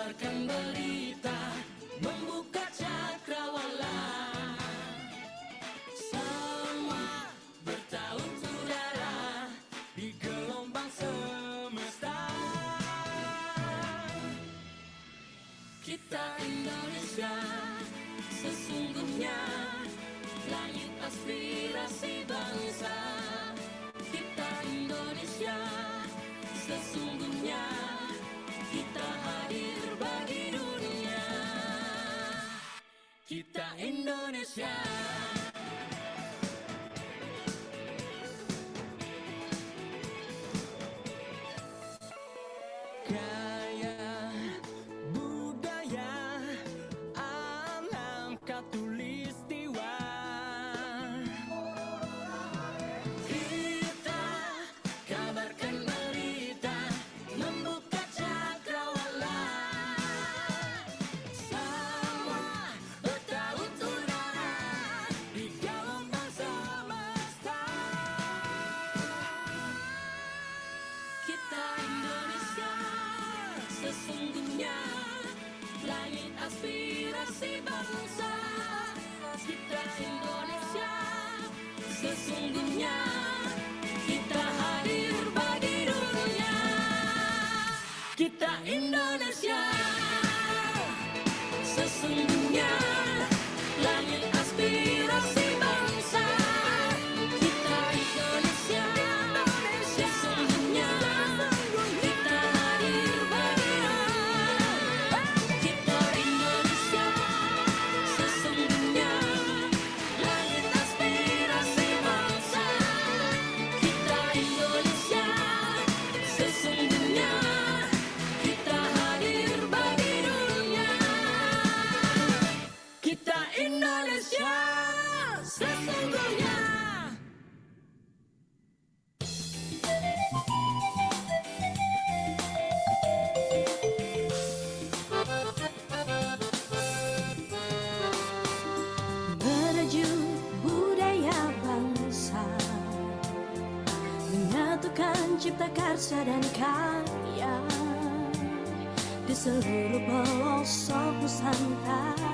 kabarkan berita, membuka cakrawala. Semua bertaut udara di gelombang semesta. Kita Indonesia, sesungguhnya langit aspirasi bangsa. Kita Indonesia, sesungguhnya kita hadir bagi dunia. Kita Indonesia. Gaya, budaya, alam khatulistiwa. Kita kabarkan berita, membuka cakrawala. Semua bertaut udara di gelombang semesta. Kita Indonesia, sesungguhnya langit aspirasi bangsa. Kita Indonesia, sesungguhnya kita hadir bagi dunia. Kita Indonesia, sesungguhnya langit aspirasi bangsa. Kita Indonesia, sesungguhnya kita hadir bagi dunia. Kita Indonesia, sesungguhnya langit aspirasi bangsa. Kita Indonesia, sesungguhnya kita hadir bagi dunia. Kita Indonesia, sesungguhnya. Merajut budaya bangsa, menyatukan cipta karsa dan karya di seluruh pelosok Nusantara.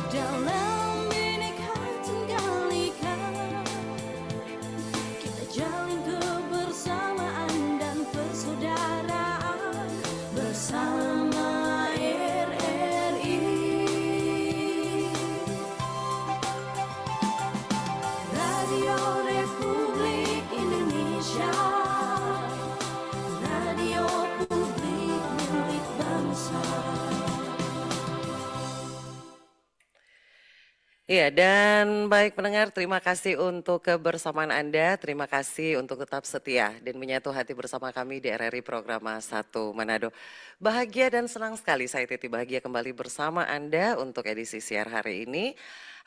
Dalam Bhinneka Tunggal Ika, kita jalin kebersamaan dan persaudaraan bersama RRI. Radio Republik Indonesia, radio publik milik bangsa. Iya, dan baik pendengar, terima kasih untuk kebersamaan Anda, terima kasih untuk tetap setia dan menyatu hati bersama kami di RRI Programa 1 Manado. Bahagia dan senang sekali saya Titi Bahagia kembali bersama Anda untuk edisi siar hari ini,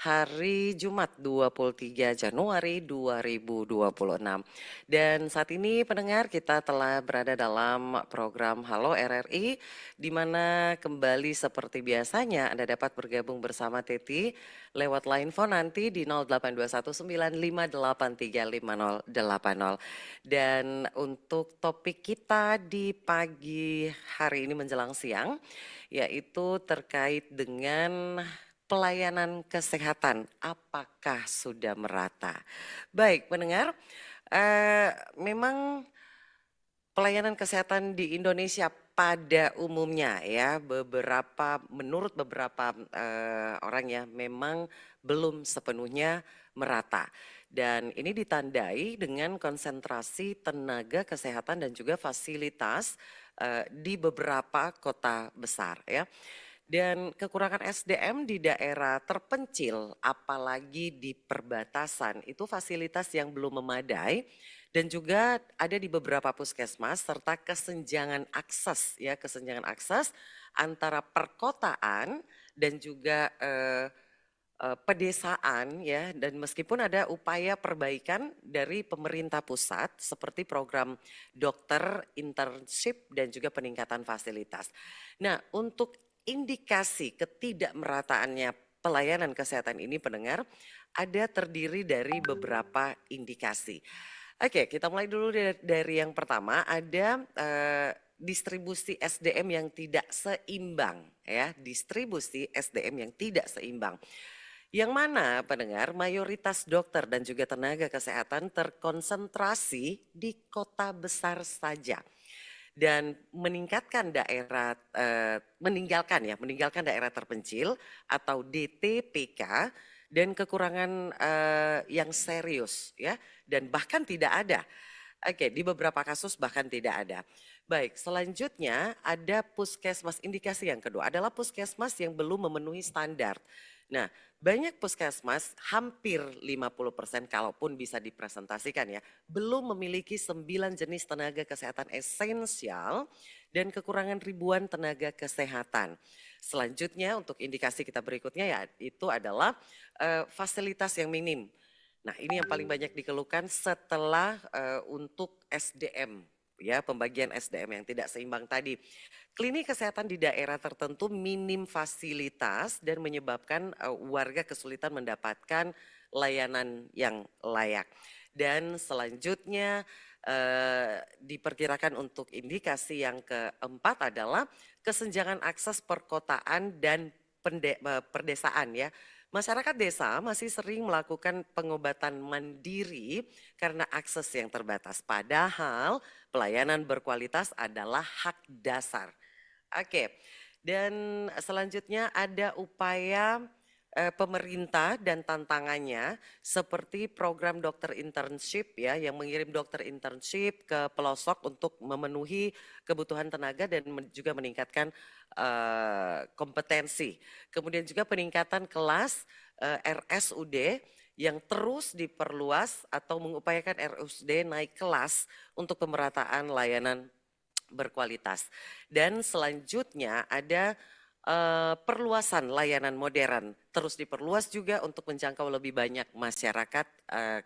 hari Jumat 23 Januari 2026. Dan saat ini pendengar kita telah berada dalam program Halo RRI, di mana kembali seperti biasanya Anda dapat bergabung bersama Titi lewat line phone nanti di 082195835080. Dan untuk topik kita di pagi hari ini menjelang siang, yaitu terkait dengan pelayanan kesehatan, apakah sudah merata? Baik pendengar, memang pelayanan kesehatan di Indonesia pada umumnya ya menurut beberapa orang ya memang belum sepenuhnya merata. Dan ini ditandai dengan konsentrasi tenaga kesehatan dan juga fasilitas di beberapa kota besar ya. Dan kekurangan SDM di daerah terpencil, apalagi di perbatasan, itu fasilitas yang belum memadai dan juga ada di beberapa puskesmas serta kesenjangan akses antara perkotaan dan juga pedesaan ya, dan meskipun ada upaya perbaikan dari pemerintah pusat seperti program dokter internship dan juga peningkatan fasilitas. Nah, untuk indikasi ketidakmerataannya pelayanan kesehatan ini pendengar ada terdiri dari beberapa indikasi. Oke, kita mulai dulu dari yang pertama, ada distribusi SDM yang tidak seimbang ya, distribusi SDM yang tidak seimbang. Yang mana pendengar mayoritas dokter dan juga tenaga kesehatan terkonsentrasi di kota besar saja dan meninggalkan daerah terpencil atau DTPK dan kekurangan yang serius ya, dan bahkan tidak ada. Oke, di beberapa kasus bahkan tidak ada. Baik, selanjutnya ada puskesmas. Indikasi yang kedua adalah puskesmas yang belum memenuhi standar. Nah, banyak puskesmas, hampir 50% kalaupun bisa dipresentasikan ya, belum memiliki 9 jenis tenaga kesehatan esensial dan kekurangan ribuan tenaga kesehatan. Selanjutnya untuk indikasi kita berikutnya ya itu adalah fasilitas yang minim. Nah, ini yang paling banyak dikeluhkan setelah untuk SDM ya, pembagian SDM yang tidak seimbang tadi. Klinik kesehatan di daerah tertentu minim fasilitas dan menyebabkan warga kesulitan mendapatkan layanan yang layak. Dan selanjutnya diperkirakan untuk indikasi yang keempat adalah kesenjangan akses perkotaan dan perdesaan ya. Masyarakat desa masih sering melakukan pengobatan mandiri karena akses yang terbatas. Padahal pelayanan berkualitas adalah hak dasar. Oke, dan selanjutnya ada upaya pemerintah dan tantangannya seperti program dokter internship ya, yang mengirim dokter internship ke pelosok untuk memenuhi kebutuhan tenaga dan juga meningkatkan kompetensi. Kemudian juga peningkatan kelas RSUD yang terus diperluas atau mengupayakan RSUD naik kelas untuk pemerataan layanan berkualitas. Dan selanjutnya ada perluasan layanan modern terus diperluas juga untuk menjangkau lebih banyak masyarakat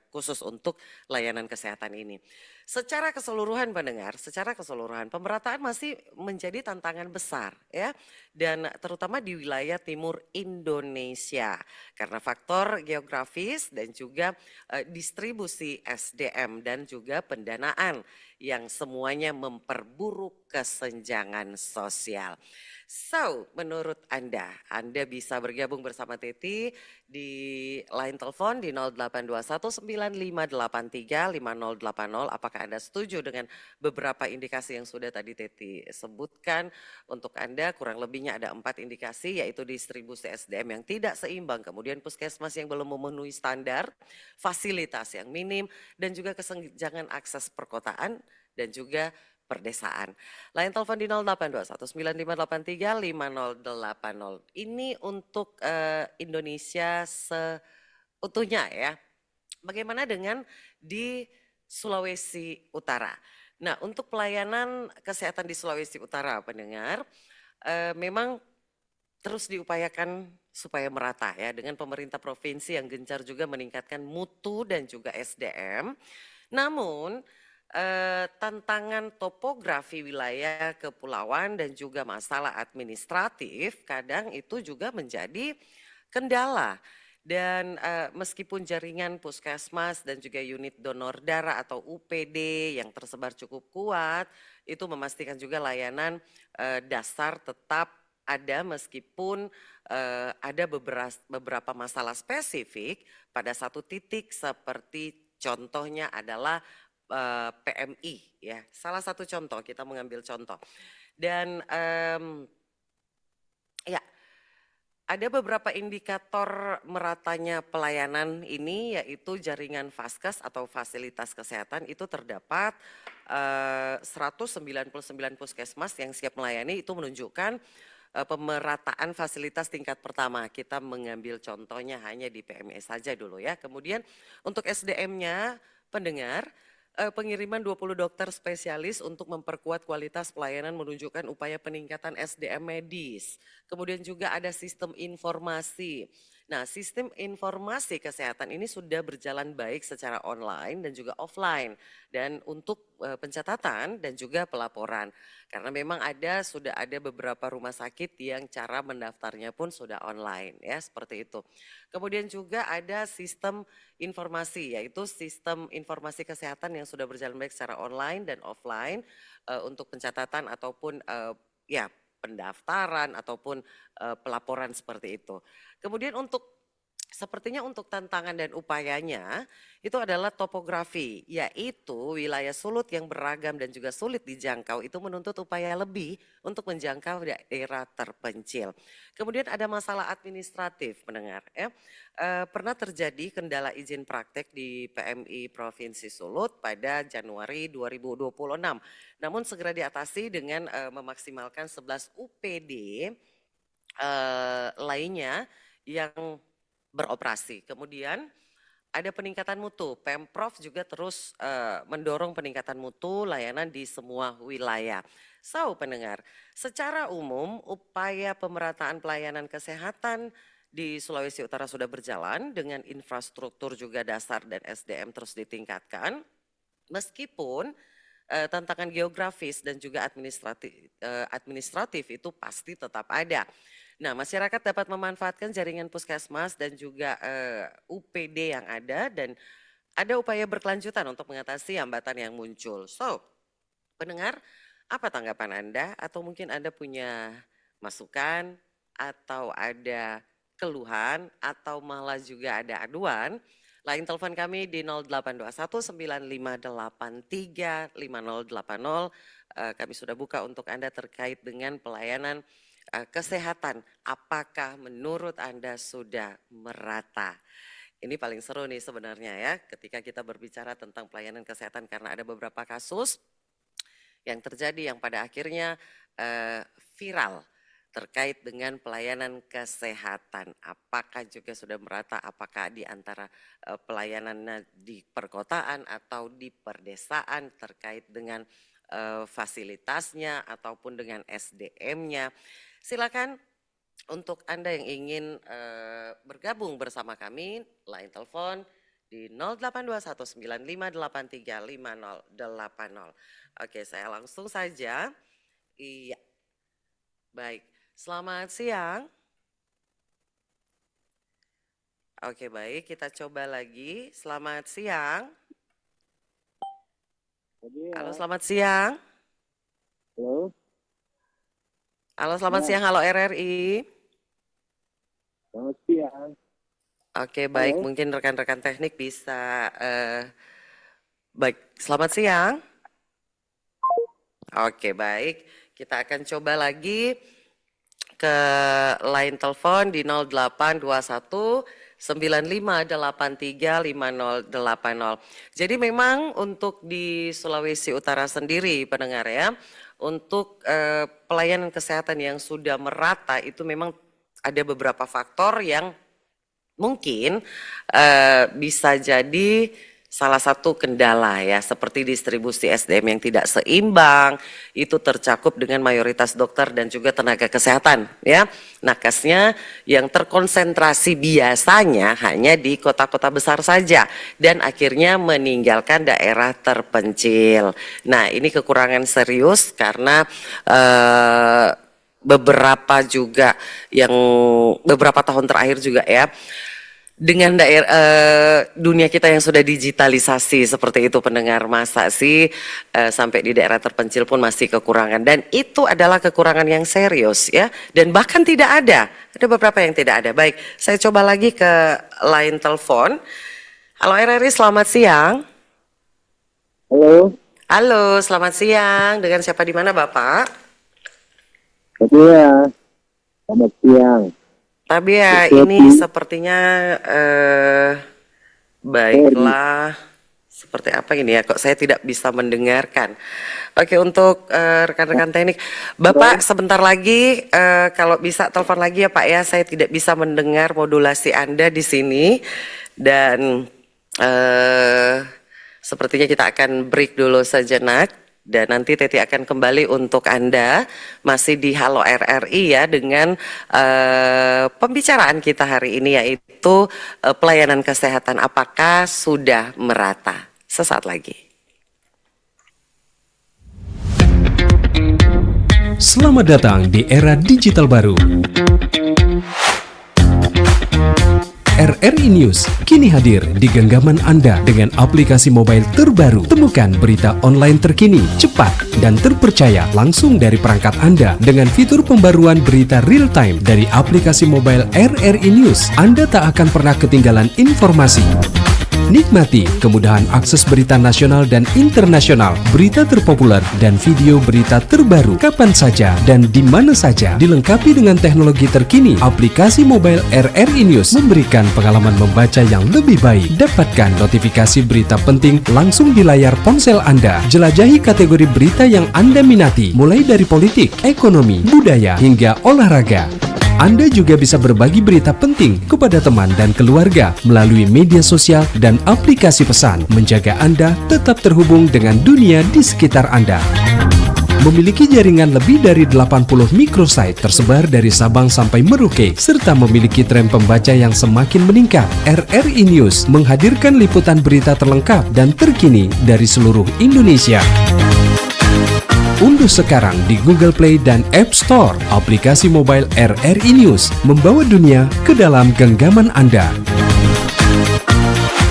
khusus untuk layanan kesehatan ini. Secara keseluruhan pendengar, secara keseluruhan pemerataan masih menjadi tantangan besar ya, dan terutama di wilayah timur Indonesia karena faktor geografis dan juga distribusi SDM dan juga pendanaan yang semuanya memperburuk kesenjangan sosial. So, menurut Anda bisa bergabung bersama Teti di line telepon di 082195835080. Apakah Anda setuju dengan beberapa indikasi yang sudah tadi Teti sebutkan? Untuk Anda kurang lebihnya ada 4 indikasi, yaitu distribusi SDM yang tidak seimbang, kemudian puskesmas yang belum memenuhi standar, fasilitas yang minim, dan juga kesenjangan akses perkotaan dan juga perdesaan. Line telepon di 082195835080. Ini untuk Indonesia seutuhnya ya. Bagaimana dengan di Sulawesi Utara? Nah, untuk pelayanan kesehatan di Sulawesi Utara, pendengar, memang terus diupayakan supaya merata ya, dengan pemerintah provinsi yang gencar juga meningkatkan mutu dan juga SDM. Namun tantangan topografi wilayah kepulauan dan juga masalah administratif kadang itu juga menjadi kendala. Dan meskipun jaringan puskesmas dan juga unit donor darah atau UPD yang tersebar cukup kuat, itu memastikan juga layanan dasar tetap ada meskipun ada beberapa masalah spesifik pada satu titik, seperti contohnya adalah PMI ya, salah satu contoh, kita mengambil contoh. Dan ya, ada beberapa indikator meratanya pelayanan ini, yaitu jaringan Vaskes atau fasilitas kesehatan itu terdapat 199 puskesmas yang siap melayani, itu menunjukkan pemerataan fasilitas tingkat pertama. Kita mengambil contohnya hanya di PMI saja dulu ya. Kemudian untuk SDM-nya pendengar, pengiriman 20 dokter spesialis untuk memperkuat kualitas pelayanan menunjukkan upaya peningkatan SDM medis. Kemudian juga ada sistem informasi Nah, sistem informasi kesehatan ini sudah berjalan baik secara online dan juga offline dan untuk pencatatan dan juga pelaporan. Karena memang sudah ada beberapa rumah sakit yang cara mendaftarnya pun sudah online ya, seperti itu. Kemudian juga ada sistem informasi, yaitu sistem informasi kesehatan yang sudah berjalan baik secara online dan offline untuk pencatatan ataupun ya pendaftaran ataupun pelaporan seperti itu. Kemudian sepertinya untuk tantangan dan upayanya itu adalah topografi, yaitu wilayah sulut yang beragam dan juga sulit dijangkau itu menuntut upaya lebih untuk menjangkau daerah terpencil. Kemudian ada masalah administratif, pendengar ya. Pernah terjadi kendala izin praktek di PMI Provinsi Sulut pada Januari 2026. Namun segera diatasi dengan memaksimalkan 11 UPD lainnya yang beroperasi. Kemudian ada peningkatan mutu. Pemprov juga terus mendorong peningkatan mutu layanan di semua wilayah. So, pendengar, secara umum upaya pemerataan pelayanan kesehatan di Sulawesi Utara sudah berjalan dengan infrastruktur juga dasar dan SDM terus ditingkatkan. Meskipun tantangan geografis dan juga administratif itu pasti tetap ada. Nah, masyarakat dapat memanfaatkan jaringan puskesmas dan juga UPD yang ada dan ada upaya berkelanjutan untuk mengatasi hambatan yang muncul. So, pendengar, apa tanggapan Anda atau mungkin Anda punya masukan atau ada keluhan atau malah juga ada aduan? Line telepon kami di 0821 9583 5080. Kami sudah buka untuk Anda terkait dengan pelayanan kesehatan, apakah menurut Anda sudah merata? Ini paling seru nih sebenarnya ya, ketika kita berbicara tentang pelayanan kesehatan karena ada beberapa kasus yang terjadi yang pada akhirnya viral terkait dengan pelayanan kesehatan. Apakah juga sudah merata, apakah di antara pelayanannya di perkotaan atau di perdesaan terkait dengan fasilitasnya ataupun dengan SDM-nya. Silakan untuk Anda yang ingin bergabung bersama kami, line telepon di 082195835080. Oke, saya langsung saja. Iya, baik. Selamat siang. Oke, baik. Kita coba lagi. Selamat siang. Halo, selamat siang. Halo. Halo, selamat siang. Halo RRI. Selamat siang. Oke, baik. Halo. Mungkin rekan-rekan teknik bisa. Baik, selamat siang. Oke, baik. Kita akan coba lagi ke line telepon di 0821 95835080. Jadi memang untuk di Sulawesi Utara sendiri, pendengar ya, untuk pelayanan kesehatan yang sudah merata itu memang ada beberapa faktor yang mungkin bisa jadi salah satu kendala ya, seperti distribusi SDM yang tidak seimbang, itu tercakup dengan mayoritas dokter dan juga tenaga kesehatan ya. Nakesnya yang terkonsentrasi biasanya hanya di kota-kota besar saja dan akhirnya meninggalkan daerah terpencil. Nah, ini kekurangan serius karena beberapa tahun terakhir juga ya, dengan dunia kita yang sudah digitalisasi seperti itu, pendengar, masa sih sampai di daerah terpencil pun masih kekurangan, dan itu adalah kekurangan yang serius ya, dan bahkan tidak ada beberapa yang tidak ada. Baik, saya coba lagi ke line telepon. Halo RRI, selamat siang. Halo. Halo, selamat siang. Dengan siapa di mana Bapak? Iya. Selamat siang. Tapi ya ini sepertinya baiklah, seperti apa ini ya, kok saya tidak bisa mendengarkan. Oke, untuk rekan-rekan teknik, Bapak sebentar lagi kalau bisa telepon lagi ya Pak ya, saya tidak bisa mendengar modulasi Anda di sini, dan sepertinya kita akan break dulu sejenak. Dan nanti Teti akan kembali untuk Anda masih di Halo RRI ya dengan pembicaraan kita hari ini yaitu pelayanan kesehatan apakah sudah merata. Sesaat lagi. Selamat datang di era digital baru. RRI News kini hadir di genggaman Anda dengan aplikasi mobile terbaru. Temukan berita online terkini, cepat, dan terpercaya langsung dari perangkat Anda dengan fitur pembaruan berita real time dari aplikasi mobile RRI News. Anda tak akan pernah ketinggalan informasi. Nikmati kemudahan akses berita nasional dan internasional, berita terpopuler, dan video berita terbaru kapan saja dan di mana saja. Dilengkapi dengan teknologi terkini, aplikasi mobile RRI News memberikan pengalaman membaca yang lebih baik. Dapatkan notifikasi berita penting langsung di layar ponsel Anda. Jelajahi kategori berita yang Anda minati, mulai dari politik, ekonomi, budaya, hingga olahraga. Anda juga bisa berbagi berita penting kepada teman dan keluarga melalui media sosial dan aplikasi pesan, menjaga Anda tetap terhubung dengan dunia di sekitar Anda. Memiliki jaringan lebih dari 80 microsite tersebar dari Sabang sampai Merauke, serta memiliki tren pembaca yang semakin meningkat. RRI News menghadirkan liputan berita terlengkap dan terkini dari seluruh Indonesia. Unduh sekarang di Google Play dan App Store aplikasi mobile RRI News, membawa dunia ke dalam genggaman Anda.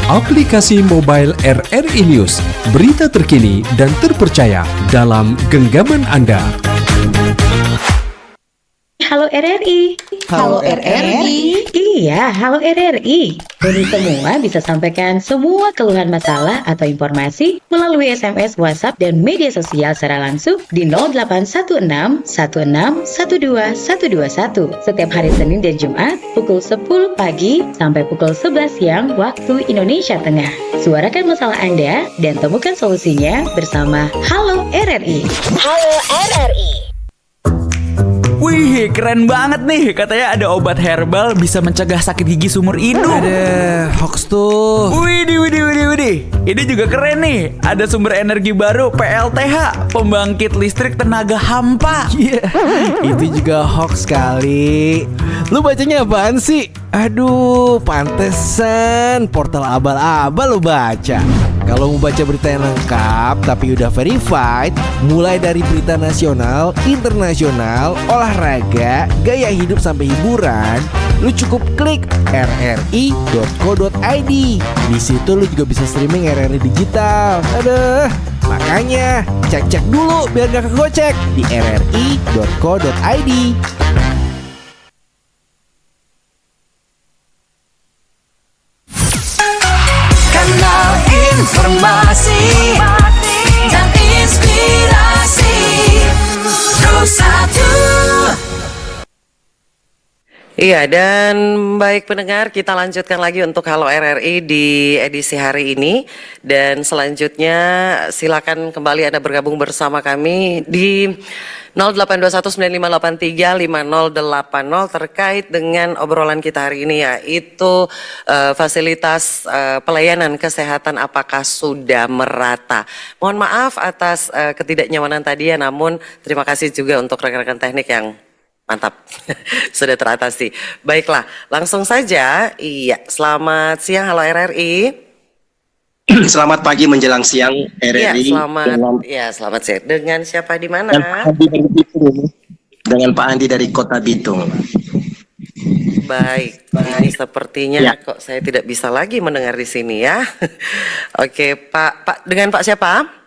Aplikasi mobile RRI News, berita terkini dan terpercaya dalam genggaman Anda. Halo RRI. Halo RRI. Iya, halo RRI. Kami semua bisa sampaikan semua keluhan masalah atau informasi melalui SMS, WhatsApp, dan media sosial secara langsung di 0816 16 12 121 setiap hari Senin dan Jumat pukul 10 pagi sampai pukul 11 siang waktu Indonesia Tengah. Suarakan masalah Anda dan temukan solusinya bersama Halo RRI. Halo RRI. Wih, keren banget nih. Katanya ada obat herbal bisa mencegah sakit gigi seumur hidup. Ada hoax tuh. Widih. Ini juga keren nih. Ada sumber energi baru PLTH, pembangkit listrik tenaga hampa. Iya, itu juga hoax kali. Lu bacanya apaan sih? Aduh, pantesan portal abal-abal lu baca. Kalau mau baca berita yang lengkap tapi udah verified, mulai dari berita nasional, internasional, olahraga, gaya hidup sampai hiburan, lu cukup klik rri.co.id. Di situ lu juga bisa streaming RRI digital. Aduh, makanya cek-cek dulu biar gak kegocek di rri.co.id. Kanal informasi dan inspirasi Terus satu. Iya, dan baik pendengar, kita lanjutkan lagi untuk Halo RRI di edisi hari ini. Dan selanjutnya silakan kembali Anda bergabung bersama kami di 082195835080 terkait dengan obrolan kita hari ini, yaitu fasilitas pelayanan kesehatan apakah sudah merata. Mohon maaf atas ketidaknyamanan tadi ya, namun terima kasih juga untuk rekan-rekan teknik yang mantap, sudah teratasi. Baiklah, langsung saja. Iya, selamat siang Halo RRI. Selamat pagi menjelang siang Iya, RRI. selamat siang. Dengan siapa di mana? Dengan Pak Andi dari Kota Bitung. Baik, ini sepertinya Ya. kok saya tidak bisa lagi mendengar di sini ya. Oke, Pak, dengan Pak siapa?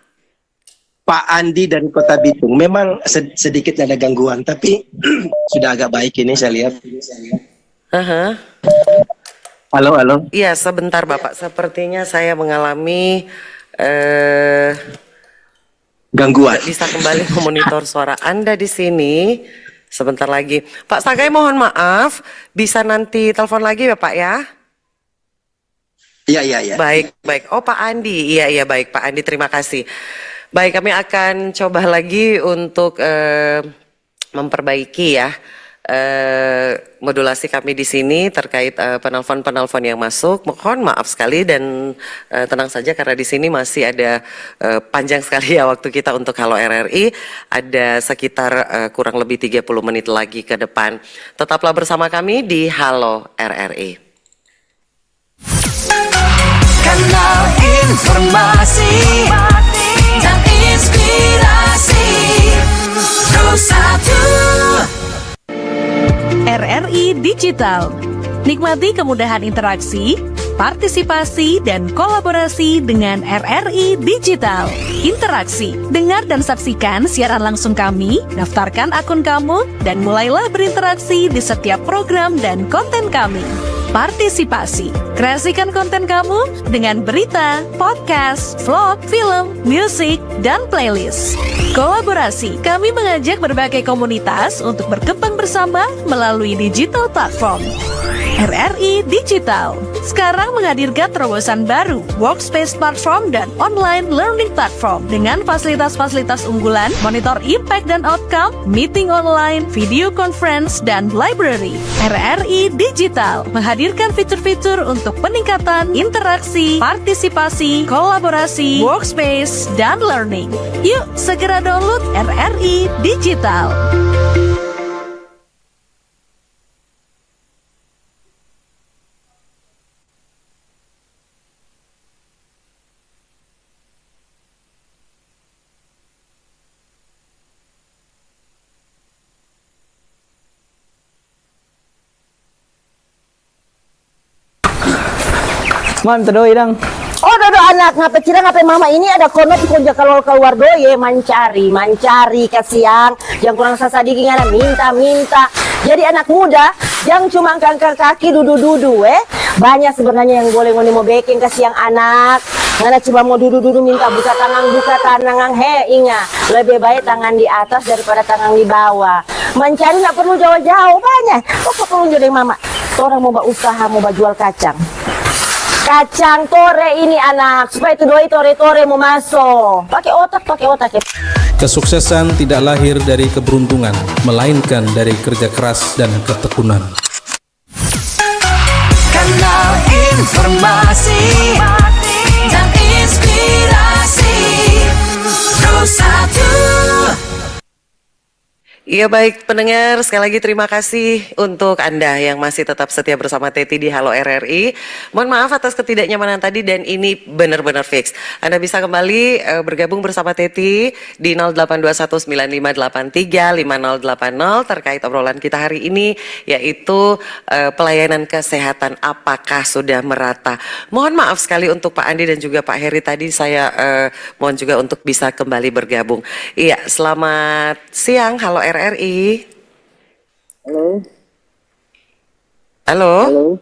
Pak Andi dari Kota Bitung. Memang sedikit ada gangguan, tapi sudah agak baik ini saya lihat. Aha. Halo. Iya, sebentar Bapak. Sepertinya saya mengalami Gangguan. bisa kembali memonitor suara Anda di sini. Sebentar lagi. Pak Sagai, mohon maaf, bisa nanti telepon lagi ya Pak ya? Iya. Baik. Oh Pak Andi, iya baik Pak Andi, terima kasih. Baik, kami akan coba lagi untuk memperbaiki ya modulasi kami di sini terkait penelpon-penelpon yang masuk. Mohon maaf sekali dan tenang saja karena di sini masih ada panjang sekali ya waktu kita untuk Halo RRI. Ada sekitar kurang lebih 30 menit lagi ke depan. Tetaplah bersama kami di Halo RRI. Kanal informasi dan inspirasi Rosa 2. RRI Digital. Nikmati kemudahan interaksi, partisipasi, dan kolaborasi dengan RRI Digital. Interaksi, dengar dan saksikan siaran langsung kami, daftarkan akun kamu, dan mulailah berinteraksi di setiap program dan konten kami. Partisipasi, kreasikan konten kamu dengan berita, podcast, vlog, film, musik, dan playlist. Kolaborasi, kami mengajak berbagai komunitas untuk berkembang bersama melalui digital platform. RRI Digital sekarang menghadirkan terobosan baru, workspace platform dan online learning platform dengan fasilitas-fasilitas unggulan, monitor impact dan outcome, meeting online, video conference, dan library. RRI Digital menghadirkan fitur-fitur untuk peningkatan interaksi, partisipasi, kolaborasi, workspace, dan learning. Yuk segera download RRI Digital. Man, terdoi dong. Oh, dodo anak ngapa cira ngapa mama ini ada kono kunja kalau keluar doye mancari kasiang yang kurang sasadiki ngana minta. Jadi anak muda yang cuma angkat kaki dudu banyak sebenarnya yang boleh ngoni mau baking kasiang anak. Ngana cuma mau dudu minta buka tangan ingat lebih baik tangan di atas daripada tangan di bawah. Mencari nggak perlu jauh-jauh banyak. Kok perlu jadi mama? Orang mau usaha mau jual kacang tore ini anak supaya itu doi tore mau masuk pakai otak ya. Kesuksesan tidak lahir dari keberuntungan, melainkan dari kerja keras dan ketekunan. Kanal informasi dan inspirasi Rosa 2. Iya baik pendengar, sekali lagi terima kasih untuk Anda yang masih tetap setia bersama Teti di Halo RRI. Mohon maaf atas ketidaknyamanan tadi dan ini benar-benar fix. Anda bisa kembali bergabung bersama Teti di 082195835080 terkait obrolan kita hari ini yaitu pelayanan kesehatan apakah sudah merata. Mohon maaf sekali untuk Pak Andi dan juga Pak Heri tadi saya mohon juga untuk bisa kembali bergabung. Iya, selamat siang Halo RRI. Halo. Halo. Halo.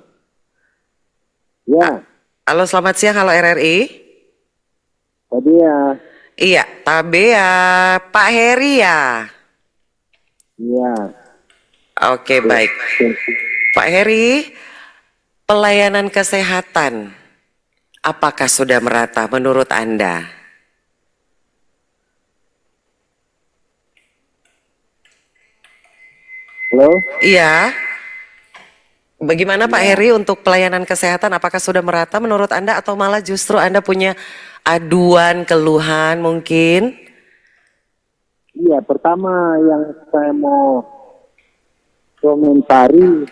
Ya. Halo, selamat siang Halo RRI. Tadi ya. Iya, Tabea, Pak Heri ya. Iya. Oke, baik. Pak Heri, pelayanan kesehatan apakah sudah merata menurut Anda? Halo. Iya. Bagaimana Pak Heri untuk pelayanan kesehatan apakah sudah merata menurut Anda atau malah justru Anda punya aduan, keluhan mungkin? Iya, pertama yang saya mau komentari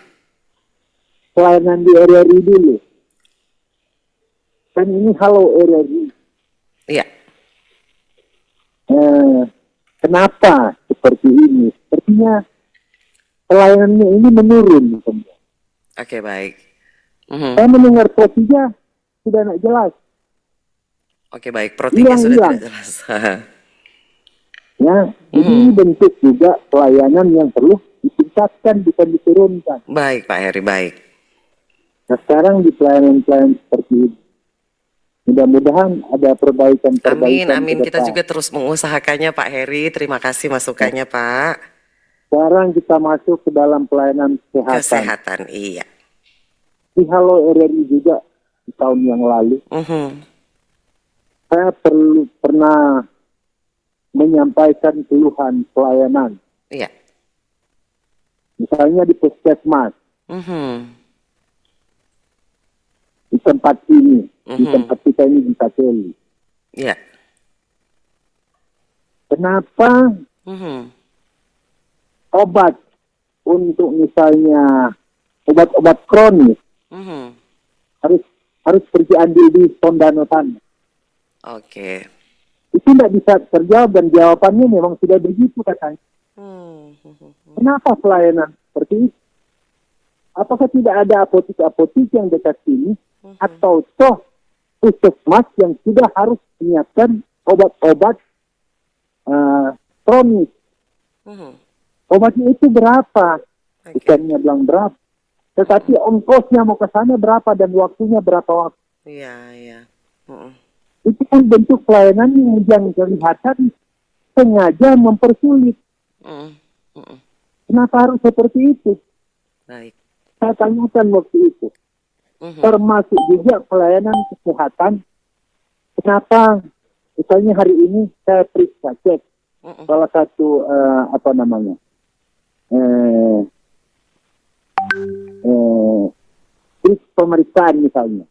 pelayanan di RRI dulu. Kan ini Halo RRI. Iya. Kenapa seperti ini? Sepertinya pelayanannya ini menurun. Oke, baik. Saya mendengar prosesnya sudah tidak jelas. Oke, baik. Proteinnya sudah tidak jelas. Ya, ini bentuk juga pelayanan yang perlu ditingkatkan, bukan diturunkan. Baik, Pak Heri, baik. Nah, sekarang di pelayanan-pelayanan seperti ini, mudah-mudahan ada perbaikan-perbaikan. Amin. Kita juga terus mengusahakannya, Pak Heri. Terima kasih masukannya, Pak. Sekarang kita masuk ke dalam pelayanan kesehatan. Kesehatan, iya. Di Halo RRI juga di tahun yang lalu, saya pernah menyampaikan keluhan pelayanan. Iya. Misalnya di puskesmas, Mhm. di tempat ini, di Mhm. tempat kita ini di Sakeli. Ya. Kenapa Mhm. obat untuk misalnya obat-obat kronis Mhm. harus pergi ambil di Tondano sana? Oke. Itu tidak bisa terjawab dan jawabannya memang sudah begitu katanya. Kenapa pelayanan seperti itu? Apakah tidak ada apotik-apotik yang dekat sini atau toh puskesmas yang sudah harus menyiapkan obat-obat kronis? Obatnya itu berapa? Bukannya bilang berapa. Tetapi ongkosnya mau ke sana berapa dan waktunya berapa waktu? Iya, iya. Mhm. Itu kan bentuk pelayanan yang kelihatan sengaja mempersulit. Mhm. Mhm. Kenapa harus seperti itu? Baik. Saya tanyakan waktu itu. Termasuk juga pelayanan kesehatan. Kenapa misalnya hari ini saya periksa cek salah satu pemeriksaan misalnya.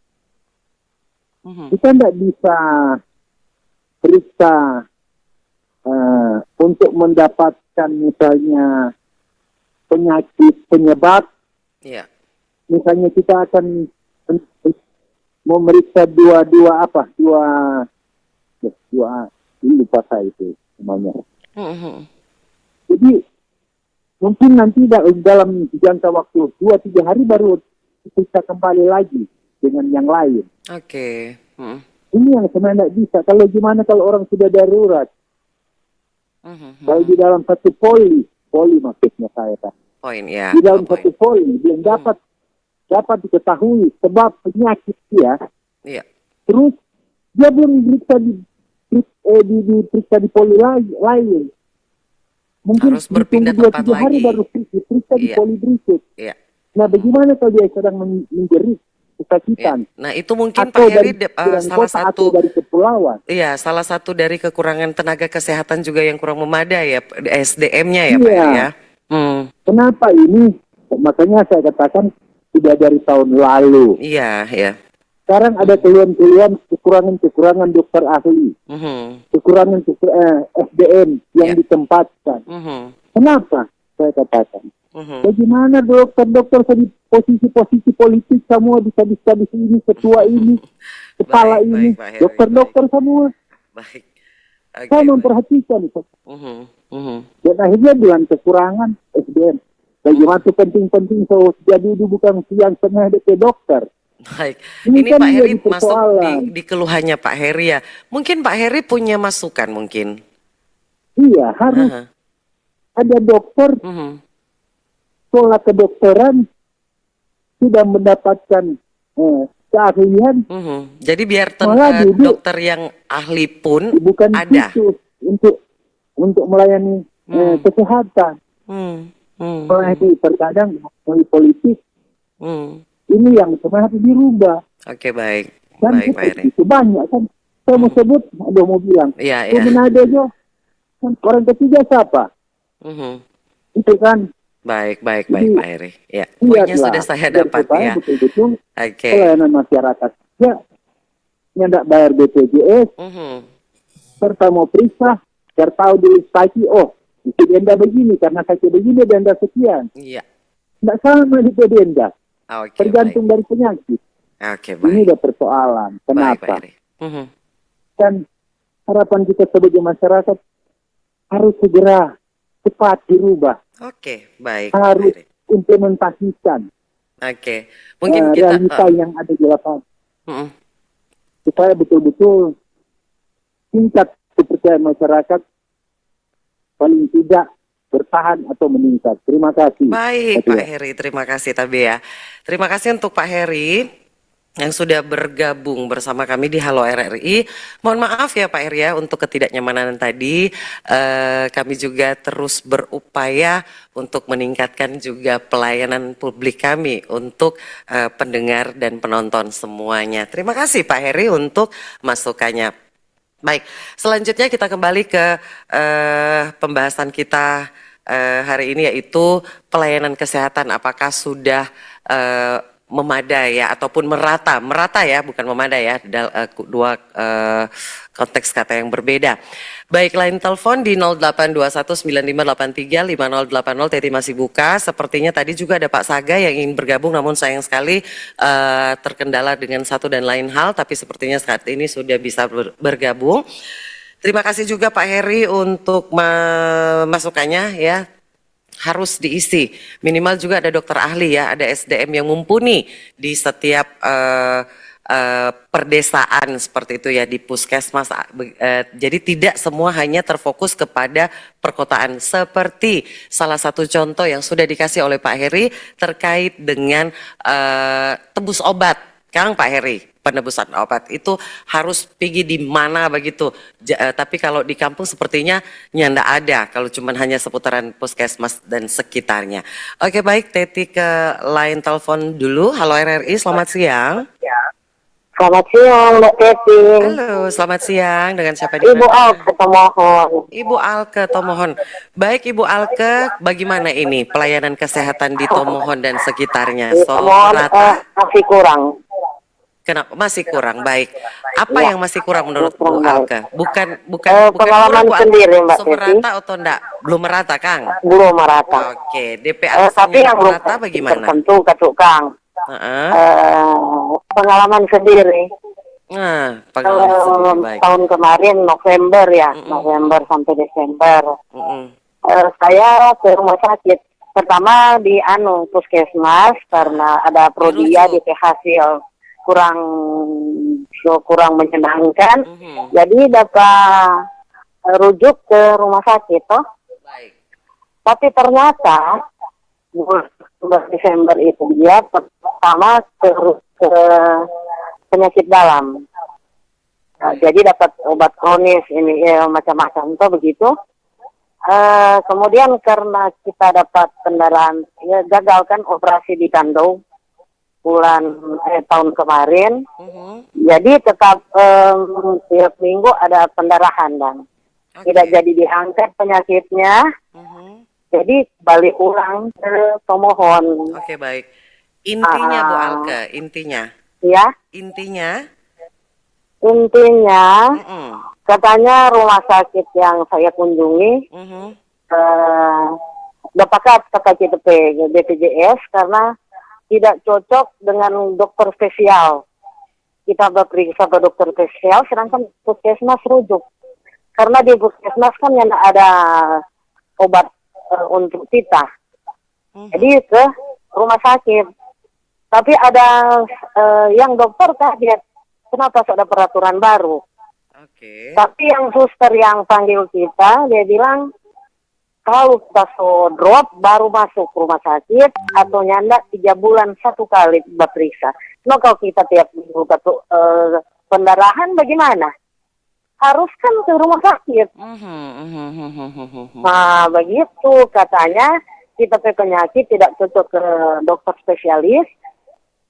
Kita tidak bisa periksa untuk mendapatkan misalnya penyakit penyebab. Iya. Misalnya kita akan memeriksa dua lupa saya itu namanya. Mhm. Jadi mungkin nanti dalam jangka waktu 2-3 hari baru kita kembali lagi dengan yang lain. Oke. Mhm. Ini yang sebenarnya tidak bisa. Kalau gimana kalau orang sudah darurat? Kalau di dalam satu poli maksudnya saya kan. Poin ya. Di dalam satu poli dia dapat diketahui sebab penyakit dia. Iya. Terus dia belum diperiksa di poli lain. Mungkin Harus berpindah tempat 2-3 hari lagi. baru diperiksa di Iya. poli berikut. Iya. Nah, bagaimana kalau dia sedang menjerit kesakitan? Nah, itu mungkin Atau Pak Heri dari pinggiran salah kota satu atau dari kepulauan. iya, salah satu dari kekurangan tenaga kesehatan juga yang kurang memadai ya, SDM-nya ya, Pak Iya. Heri ya. Kenapa ini? Makanya saya katakan sudah dari tahun lalu. Iya, ya. Sekarang ada keluhan-keluhan kekurangan dokter ahli, kekurangan SDM yang ditempatkan. Kenapa? Saya katakan. Bagaimana dokter-dokter di posisi-posisi politik semua bisa di sini, ketua ini, kepala ini, Pak Heri, dokter-dokter semua. Baik. Saya memperhatikan. Dan akhirnya dengan kekurangan SDM. Bagaimana itu penting-penting jadi bukan siang tengah DP dokter. Baik. Ini Ini kan Pak Heri menjadi masuk persoalan. di keluhannya Pak Heri ya. Mungkin Pak Heri punya masukan mungkin. Iya, harus ada dokter sekolah kedokteran sudah mendapatkan keahlian. Jadi biar Malah duduk. dokter yang ahli pun Bukan ada. itu untuk melayani kesehatan. Malah itu terkadang melalui politik ini yang sebenarnya harus dirubah. Oke, baik. Dan Baik, Pak Heri. itu banyak kan. Saya mau sebut, ada mau bilang. Iya, Itu iya. Manado aja. Kan orang ketiga siapa? Itu kan. Baik, baik, Jadi, baik Pak Heri. Ya, poinnya lihatlah, sudah saya dan dapat supaya ya. betul-betul Oke. pelayanan masyarakat ya yang tidak bayar BPJS serta mau periksa biar tahu dulu pagi itu denda begini karena kaki begini denda sekian. Iya. Tidak sama itu denda. Oke, Tergantung dari penyakit. Oke, Ini baik. udah persoalan. Baik, Pak Kenapa? Heri. Dan harapan kita sebagai masyarakat harus segera cepat dirubah. Oke, baik. Pak Harus Heri. implementasikan Oke. Mungkin kita realita yang ada di lapangan. Supaya betul-betul tingkat kepercayaan masyarakat paling tidak bertahan atau meningkat. Terima kasih. baik Pak Pak Heri, terima kasih Tabe ya. Terima kasih untuk Pak Heri yang sudah bergabung bersama kami di Halo RRI. Mohon maaf ya Pak Heri ya untuk ketidaknyamanan tadi. Kami juga terus berupaya untuk meningkatkan juga pelayanan publik kami untuk pendengar dan penonton semuanya. Terima kasih Pak Heri untuk masukannya. Baik, selanjutnya kita kembali ke pembahasan kita hari ini, yaitu pelayanan kesehatan apakah sudah memadai ya ataupun merata ya, bukan memadai ya, dua konteks kata yang berbeda. Baik, line telepon di 082195835080. Teti masih buka. Sepertinya tadi juga ada Pak Saga yang ingin bergabung, namun sayang sekali terkendala dengan satu dan lain hal, tapi sepertinya saat ini sudah bisa bergabung. Terima kasih juga Pak Heri untuk masukannya ya. Harus diisi, minimal juga ada dokter ahli ya, ada SDM yang mumpuni di setiap perdesaan seperti itu ya, di puskesmas. Jadi tidak semua hanya terfokus kepada perkotaan, seperti salah satu contoh yang sudah dikasih oleh Pak Heri terkait dengan tebus obat. Kang Pak Heri, penebusan obat itu harus pergi di mana begitu. Tapi kalau di kampung sepertinya nyanda ada, kalau cuma hanya seputaran puskesmas dan sekitarnya. Oke, baik, Teti ke line telepon dulu. Halo RRI, selamat siang. Selamat siang, Mbak Teti. Halo, selamat siang. Dengan siapa di Ibu mana? Alke Tomohon. Ibu Alke Tomohon. Baik, Ibu Alke, bagaimana ini pelayanan kesehatan di Tomohon dan sekitarnya? Tomohon masih kurang. Kenapa masih kurang? Baik. Apa Ya, yang masih kurang menurut Bu kurang. Alke? Bukan Pengalaman kurang, Bu Alke. sendiri, Mbak Teti. Semerata atau enggak? Belum merata, Kang? Belum merata. Oke, DP Tapi yang belum merata bagaimana? tertentu ke tukang. Pengalaman sendiri. Nah, pengalaman sendiri, baik. Tahun kemarin November ya, November sampai Desember. Saya ke rumah sakit. Pertama di puskesmas karena ada prodia di hasil kurang menyenangkan. Jadi dapat rujuk ke rumah sakit toh. Tapi ternyata bulan Desember itu dia pertama ke penyakit dalam. Nah, jadi dapat obat kronis ini macam-macam tuh begitu. Kemudian karena kita dapat kendaraan, ya gagal kan operasi di Tandau tahun kemarin. Jadi tetap tiap minggu ada pendarahan dan tidak jadi diangkat penyakitnya. Jadi balik ulang ke Tomohon. Oke, baik. Intinya Bu Alke, intinya. Ya. Intinya katanya rumah sakit yang saya kunjungi dapat kata BPJS karena tidak cocok dengan dokter spesial. Kita berperiksa ke dokter spesial, sedangkan puskesmas rujuk. Karena di puskesmas kan yang ada obat untuk titah. Jadi ke rumah sakit. Tapi ada yang dokter kaget, kenapa ada peraturan baru. Tapi yang suster yang panggil kita, dia bilang, kalau kita drop baru masuk rumah sakit atau nyanda 3 bulan 1 kali berperiksa. Nah kalau kita tiap minggu pendarahan bagaimana? Harus kan ke rumah sakit. Nah begitu katanya kita penyakit tidak cocok ke dokter spesialis,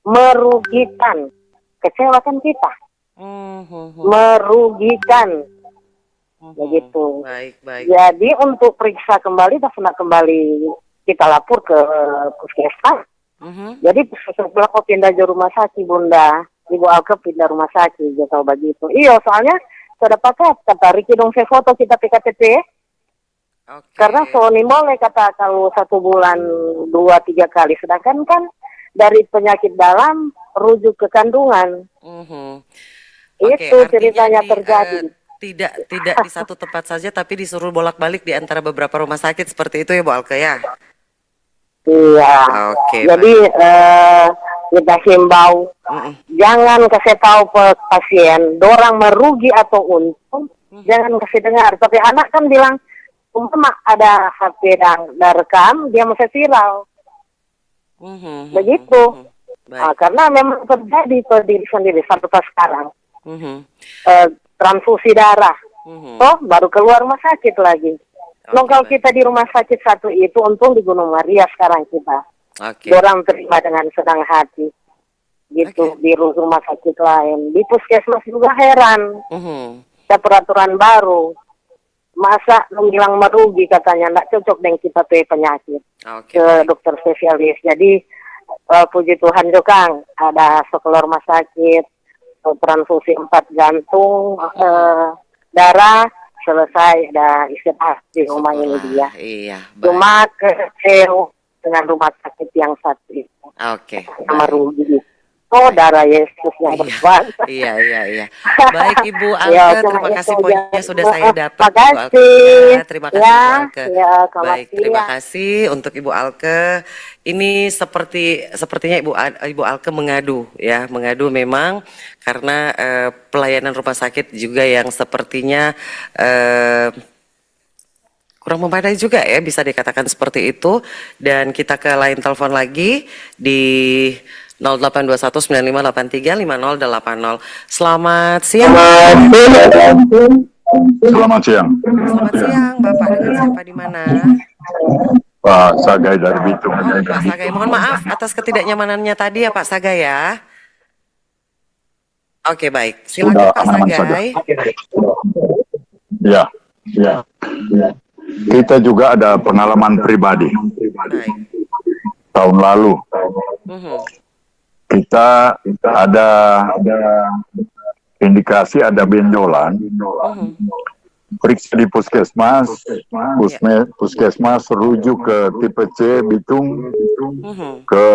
merugikan, kecewakan kita, merugikan. Begitu. Baik. Jadi untuk periksa kembali, kita lapor ke puskesmas. Jadi setelah kau pindah ke rumah sakit, Bunda, Ibu Alke pindah rumah sakit, gitu begitu. Iya, soalnya sudah pakai kata Riki dong saya foto kita PKTP. Karena Sony boleh kata kalau 1 bulan 2-3 kali, sedangkan kan dari penyakit dalam rujuk ke kandungan. Itu ceritanya terjadi. Tidak di satu tempat saja, tapi disuruh bolak-balik di antara beberapa rumah sakit seperti itu ya Bu Alke ya? Iya. Jadi kita himbau jangan kasih tahu pasien, dorang merugi atau untung, jangan kasih dengar. Tapi anak kan bilang, umpama ada HP dan rekam, dia masih viral. Begitu. Karena memang terjadi pada diri sendiri sampai sekarang. Transfusi darah, baru keluar rumah sakit lagi. Kalau kita di rumah sakit satu itu, untung di Gunung Maria sekarang kita. Orang terima dengan senang hati, gitu di rumah sakit lain. Di puskesmas juga heran, ada peraturan baru masa lu bilang merugi katanya, nggak cocok dengan kita tuh penyakit Oke. ke dokter spesialis. Jadi puji Tuhan juga Kang, ada sekeluar rumah sakit, transfusi 4 jantung, darah, selesai, ada istirahat di rumah ini dia. Iya, baik. Cuma kecewa dengan rumah sakit yang satu itu, Oke. sama rugi. Oh, darah Yesus yang berkuasa. Iya. Baik Ibu Ya, Alke, terima cuma kasih itu poinnya aja. sudah saya dapat. Ibu Makasih. Alke. Ya, terima kasih Ya, Ibu Alke. ya, selamat Baik, terima siang. kasih untuk Ibu Alke. Ini sepertinya Ibu Alke mengadu memang karena pelayanan rumah sakit juga yang sepertinya kurang memadai juga ya, bisa dikatakan seperti itu. Dan kita ke lain telepon lagi di 082195835080. Selamat siang. Selamat siang. Selamat siang, Bapak. Dengan siapa di mana? Pak Sagai dari Bitung. Oh, Pak Sagai. Mohon maaf atas ketidaknyamanannya tadi ya, Pak Sagai ya. Oke, baik. Silakan Pak Sagai. Ya. Kita juga ada pengalaman pribadi. Baik. Tahun lalu kita ada indikasi ada benjolan. Periksa di puskesmas, puskesmas rujuk ke tipe C Bitung, ke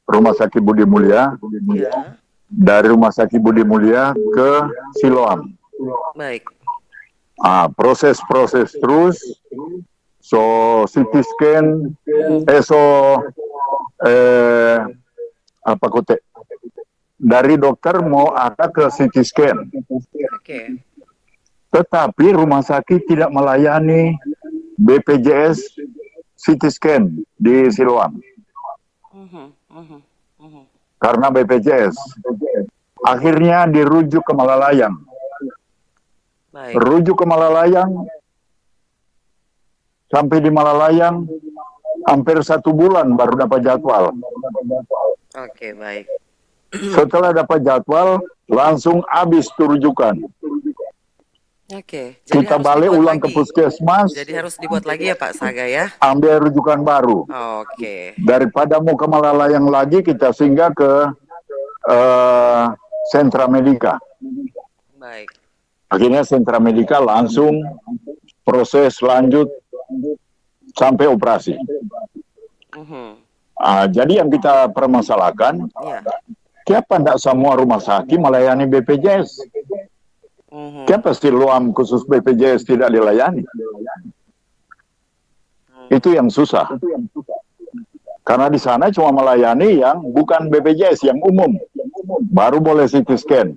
Rumah Sakit Budi Mulia, dari Rumah Sakit Budi Mulia ke Siloam. Baik. Proses terus, so CT scan, dari dokter mau ada ke CT scan. Oke. Tetapi rumah sakit tidak melayani BPJS CT scan di Siloam. Karena BPJS. Akhirnya dirujuk ke Malalayang. Baik. Rujuk ke Malalayang, sampai di Malalayang hampir 1 bulan baru dapat jadwal. Oke, baik. Setelah dapat jadwal, langsung habis tuh rujukan. Oke. Kita balik ulang ke puskesmas, Jadi harus dibuat lagi ya Pak Sagai ya? ambil rujukan baru. Oke. Daripada mau ke Malalayang lagi, kita singgah ke Sentra Medika. Baik. Akhirnya Sentra Medika langsung proses lanjut sampai operasi. Jadi yang kita permasalahkan, kenapa tidak semua rumah sakit melayani BPJS? Kenapa Siloam khusus BPJS tidak dilayani? Itu yang susah. Karena di sana cuma melayani yang bukan BPJS, yang umum. Baru boleh CT scan.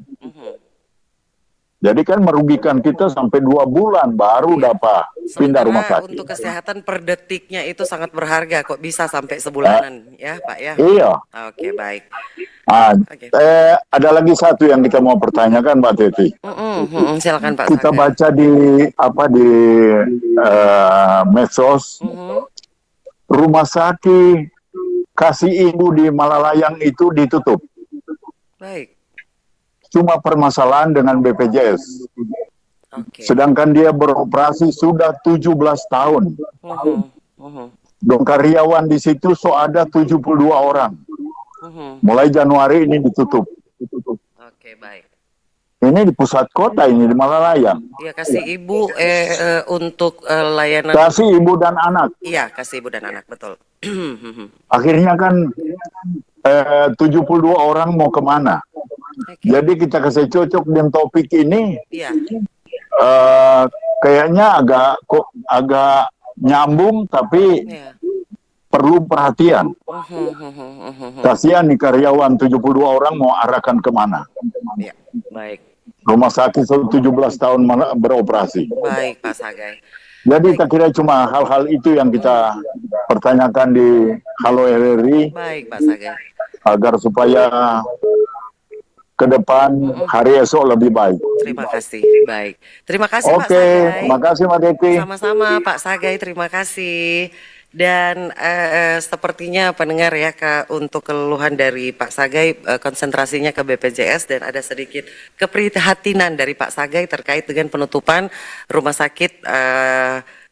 Jadi kan merugikan kita sampai 2 bulan baru dapat pindah rumah sakit. Untuk kesehatan per detiknya itu sangat berharga, kok bisa sampai sebulanan ya Pak ya? Iya. Oke, baik. Ada lagi satu yang kita mau pertanyakan Mbak Teti. Silakan Pak Kita Sagai. baca di medsos, rumah sakit Kasih Ibu di Malalayang itu ditutup. Baik. Cuma permasalahan dengan BPJS. Sedangkan dia beroperasi sudah 17 tahun. Dong karyawan di situ ada 72 orang. Mulai Januari ini ditutup. Oke, baik. Ini di pusat kota ini di Malalayang. Iya, kasih ibu untuk layanan. Kasih ibu dan anak. Iya, kasih ibu dan anak, betul. Akhirnya kan 72 orang mau kemana? Jadi kita kasih cocok dengan topik ini. Iya. Kayaknya agak nyambung tapi perlu perhatian. Kasihan nih karyawan 72 orang mau arahkan kemana? Iya, baik. Rumah sakit 17 tahun beroperasi. Baik, Pak Sagai. Jadi kita kira cuma hal-hal itu yang kita pertanyakan di Halo RRI. Baik, Pak Sagai. Agar supaya ke depan hari esok lebih baik. Terima kasih. Baik. Terima kasih Pak Oke, Sagai. makasih Mbak Deti. Sama-sama Pak Sagai, terima kasih. Dan sepertinya pendengar ya untuk keluhan dari Pak Sagai konsentrasinya ke BPJS dan ada sedikit keprihatinan dari Pak Sagai terkait dengan penutupan rumah sakit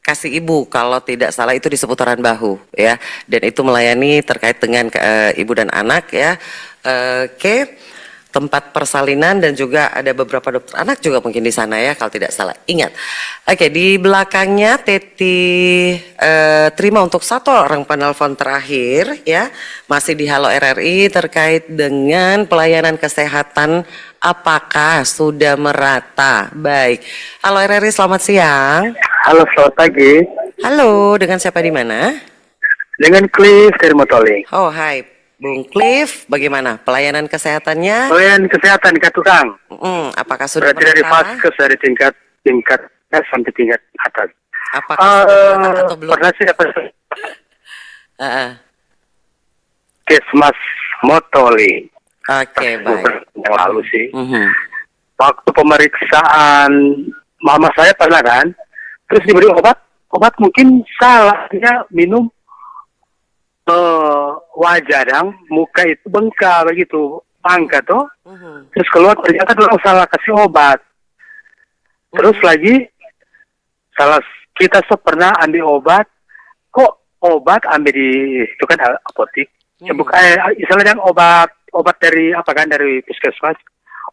Kasih Ibu kalau tidak salah itu di seputaran Bahu ya, dan itu melayani terkait dengan ibu dan anak ya. Oke. Tempat persalinan dan juga ada beberapa dokter anak juga mungkin di sana ya kalau tidak salah ingat. Oke, di belakangnya Teti terima untuk satu orang penelpon terakhir ya, masih di Halo RRI terkait dengan pelayanan kesehatan apakah sudah merata. Baik, Halo RRI selamat siang. Halo, selamat pagi. Halo, dengan siapa di mana? Dengan Cliff dari Motoling. Oh, hai. Bung Cliff, bagaimana pelayanan kesehatannya? Pelayanan kesehatan Kak Tukang. Apakah sudah berarti dari merata? vaskes dari tingkat sampai tingkat atas. Apakah sudah merata atau belum? Pernah sih dapat Kesmas Motoling. Oke, baik. Yang lalu sih. Waktu pemeriksaan mama saya pernah kan, terus diberi obat mungkin salahnya minum wajah dan muka itu bengkak begitu, pangkat tuh. Terus keluar ternyata orang salah kasih obat. Terus lagi kita pernah ambil obat, kok obat ambil di itu kan apotik. Ya bukan istilahnya obat dari apa kan dari puskesmas,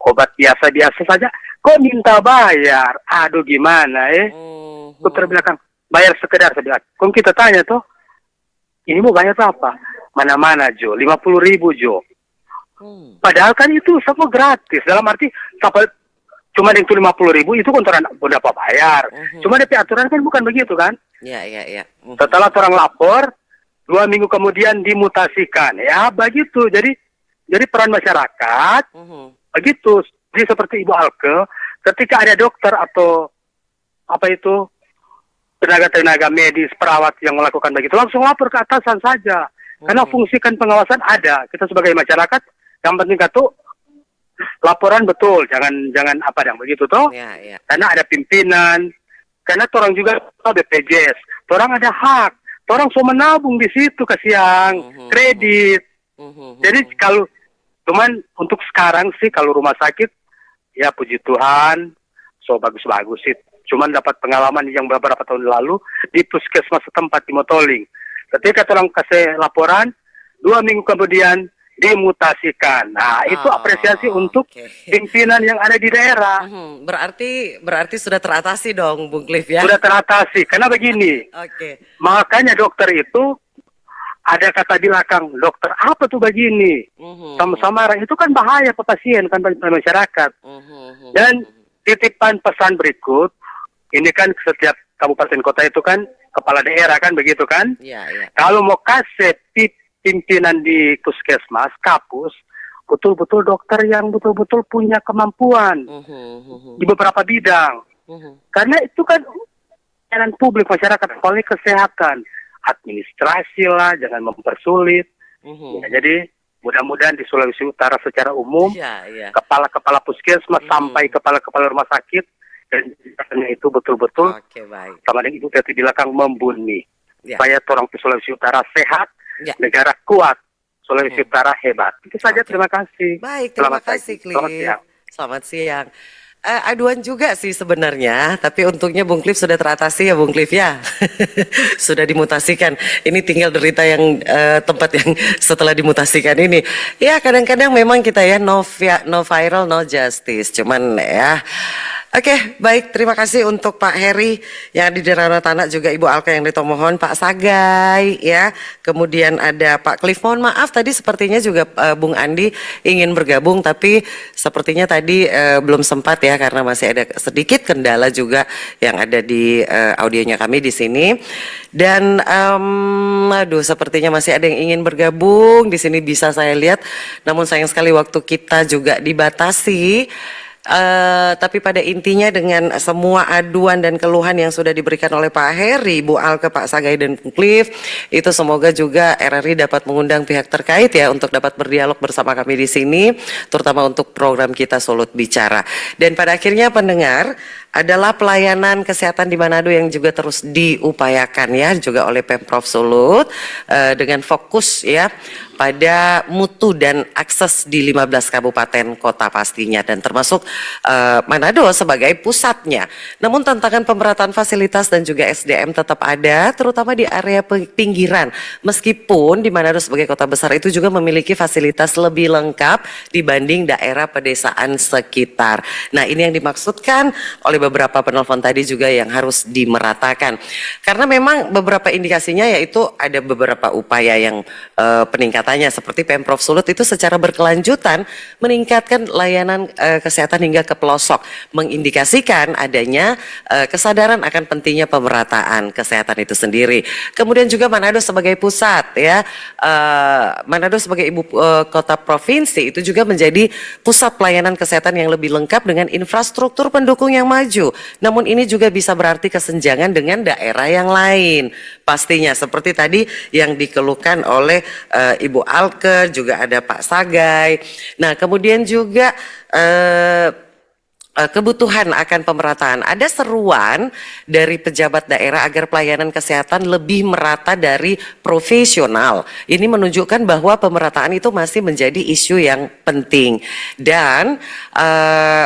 obat biasa saja. Kok minta bayar? Aduh gimana Dokter bilang bayar sekedar saja. Kok kita tanya tuh, ini mau bayar apa? Mana-mana Jo, 50.000 Jo. Padahal kan itu semua gratis. Dalam arti cuma yang itu 50.000 itu kontoran udah apa bayar. Cuma DP aturan kan bukan begitu kan? Iya. Setelah orang lapor, 2 minggu kemudian dimutasikan. Ya begitu. Jadi peran masyarakat begitu. Jadi seperti Ibu Alke, ketika ada dokter atau apa itu tenaga medis, perawat yang melakukan begitu, langsung lapor ke atasan saja. Karena fungsi kan pengawasan ada. Kita sebagai masyarakat, yang penting tuh laporan betul, jangan apa yang begitu toh. Karena ada pimpinan, karena orang juga BPJS, orang ada hak, orang so menabung di situ kasihan kredit. Jadi kalau cuman untuk sekarang sih kalau rumah sakit, ya puji Tuhan, so bagus-bagus sih. Cuman dapat pengalaman yang beberapa tahun lalu di puskesmas setempat di Motoling. Ketika orang kasih laporan, 2 minggu kemudian dimutasikan. Nah, itu apresiasi untuk pimpinan yang ada di daerah. Berarti sudah teratasi dong, Bung Cliff ya? Sudah teratasi. Karena begini, makanya dokter itu ada kata di belakang, dokter apa tuh begini? Sama-sama itu kan bahaya ke pasien, kan bagi masyarakat. Dan titipan pesan berikut, ini kan setiap kabupaten kota itu kan kepala daerah kan begitu kan? Kalau mau kasih pimpinan di puskesmas, kapus, betul-betul dokter yang betul-betul punya kemampuan di beberapa bidang. Karena itu kan pelayanan publik masyarakat, apalagi kesehatan, administrasi lah, jangan mempersulit. Jadi mudah-mudahan di Sulawesi Utara secara umum, kepala-kepala puskesmas sampai kepala-kepala rumah sakit, dan itu betul-betul sama dengan Ibu Teti di belakang membumi supaya orang Sulawesi Utara sehat, negara kuat, Sulawesi Utara hebat. Itu saja, terima kasih. Baik, terima kasih Cliff. Selamat siang. Aduan juga sih sebenarnya, tapi untungnya Bung Cliff sudah teratasi ya Bung Cliff ya. Sudah dimutasikan. Ini tinggal derita yang tempat yang setelah dimutasikan ini. Ya kadang-kadang memang kita ya no viral no justice. Cuman ya oke, baik. Terima kasih untuk Pak Heri yang di Derana Tanah, juga Ibu Alka yang di Tomohon, Pak Sagai ya. Kemudian ada Pak Cliff. Mohon maaf tadi sepertinya juga Bung Andi ingin bergabung tapi sepertinya tadi belum sempat ya karena masih ada sedikit kendala juga yang ada di audionya kami di sini. Dan sepertinya masih ada yang ingin bergabung di sini bisa saya lihat. Namun sayang sekali waktu kita juga dibatasi. Tapi pada intinya dengan semua aduan dan keluhan yang sudah diberikan oleh Pak Heri, Bu Alke, Pak Sagai dan Bung Cliff, itu semoga juga RRI dapat mengundang pihak terkait ya untuk dapat berdialog bersama kami di sini, terutama untuk program kita Sulut Bicara. Dan pada akhirnya pendengar, adalah pelayanan kesehatan di Manado yang juga terus diupayakan ya juga oleh Pemprov Sulut dengan fokus ya pada mutu dan akses di 15 kabupaten kota pastinya dan termasuk Manado sebagai pusatnya. Namun tantangan pemerataan fasilitas dan juga SDM tetap ada terutama di area pinggiran. Meskipun di Manado sebagai kota besar itu juga memiliki fasilitas lebih lengkap dibanding daerah pedesaan sekitar. Nah, ini yang dimaksudkan oleh beberapa penelpon tadi juga yang harus dimeratakan. Karena memang beberapa indikasinya yaitu ada beberapa upaya yang peningkatan seperti Pemprov Sulut itu secara berkelanjutan meningkatkan layanan kesehatan hingga ke pelosok, mengindikasikan adanya kesadaran akan pentingnya pemerataan kesehatan itu sendiri. Kemudian juga Manado sebagai pusat ya, Manado sebagai ibu kota provinsi itu juga menjadi pusat pelayanan kesehatan yang lebih lengkap dengan infrastruktur pendukung yang maju. Namun ini juga bisa berarti kesenjangan dengan daerah yang lain. Pastinya seperti tadi yang dikeluhkan oleh Ibu Alke, juga ada Pak Sagai. Nah, kemudian juga kebutuhan akan pemerataan. Ada seruan dari pejabat daerah agar pelayanan kesehatan lebih merata dari profesional. Ini menunjukkan bahwa pemerataan itu masih menjadi isu yang penting. Dan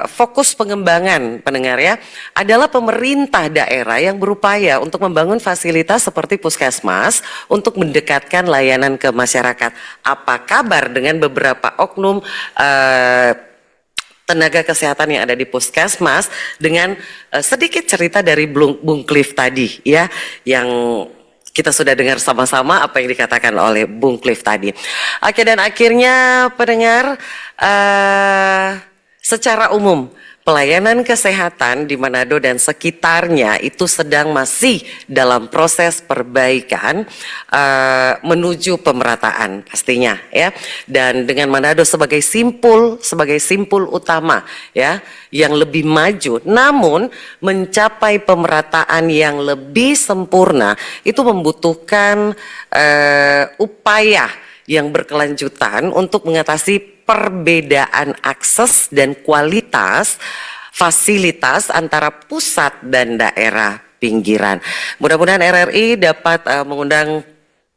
fokus pengembangan pendengar ya adalah pemerintah daerah yang berupaya untuk membangun fasilitas seperti puskesmas untuk mendekatkan layanan ke masyarakat. Apa kabar dengan beberapa oknum tenaga kesehatan yang ada di puskesmas dengan sedikit cerita dari Bung Cliff tadi ya, yang kita sudah dengar sama-sama apa yang dikatakan oleh Bung Cliff tadi. Oke, dan akhirnya pendengar secara umum pelayanan kesehatan di Manado dan sekitarnya itu sedang masih dalam proses perbaikan menuju pemerataan pastinya ya. Dan dengan Manado sebagai simpul utama ya yang lebih maju, namun mencapai pemerataan yang lebih sempurna itu membutuhkan upaya yang berkelanjutan untuk mengatasi perbedaan akses dan kualitas fasilitas antara pusat dan daerah pinggiran. Mudah-mudahan RRI dapat mengundang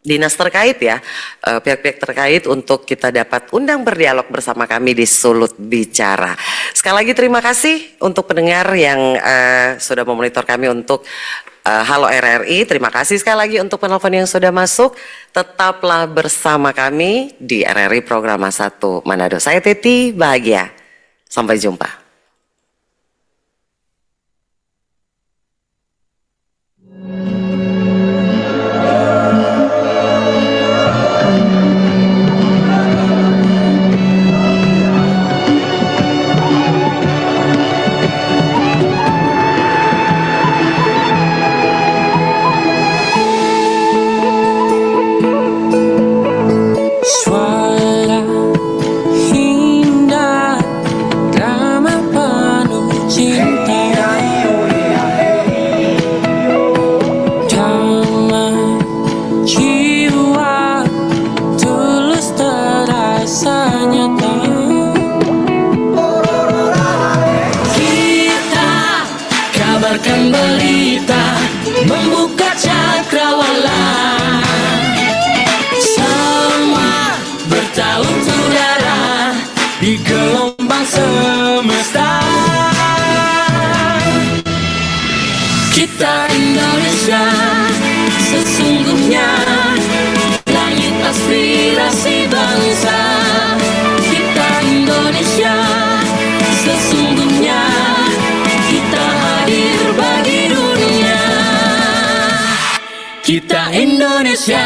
dinas terkait ya, pihak-pihak terkait untuk kita dapat undang berdialog bersama kami di Sulut Bicara. Sekali lagi terima kasih untuk pendengar yang sudah memonitor kami untuk Halo RRI. Terima kasih sekali lagi untuk penelpon yang sudah masuk. Tetaplah bersama kami di RRI Programa 1 Manado. Saya Teti, bahagia. Sampai jumpa. Suara indah, drama penuh cinta, damai jiwa, tulus terasa nyata. Kita kabarkan berita, membuka cakrawala. Bertaut udara di gelombang semesta. Kita Indonesia sesungguhnya langit aspirasi bangsa. Kita Indonesia sesungguhnya kita hadir bagi dunia. Kita Indonesia.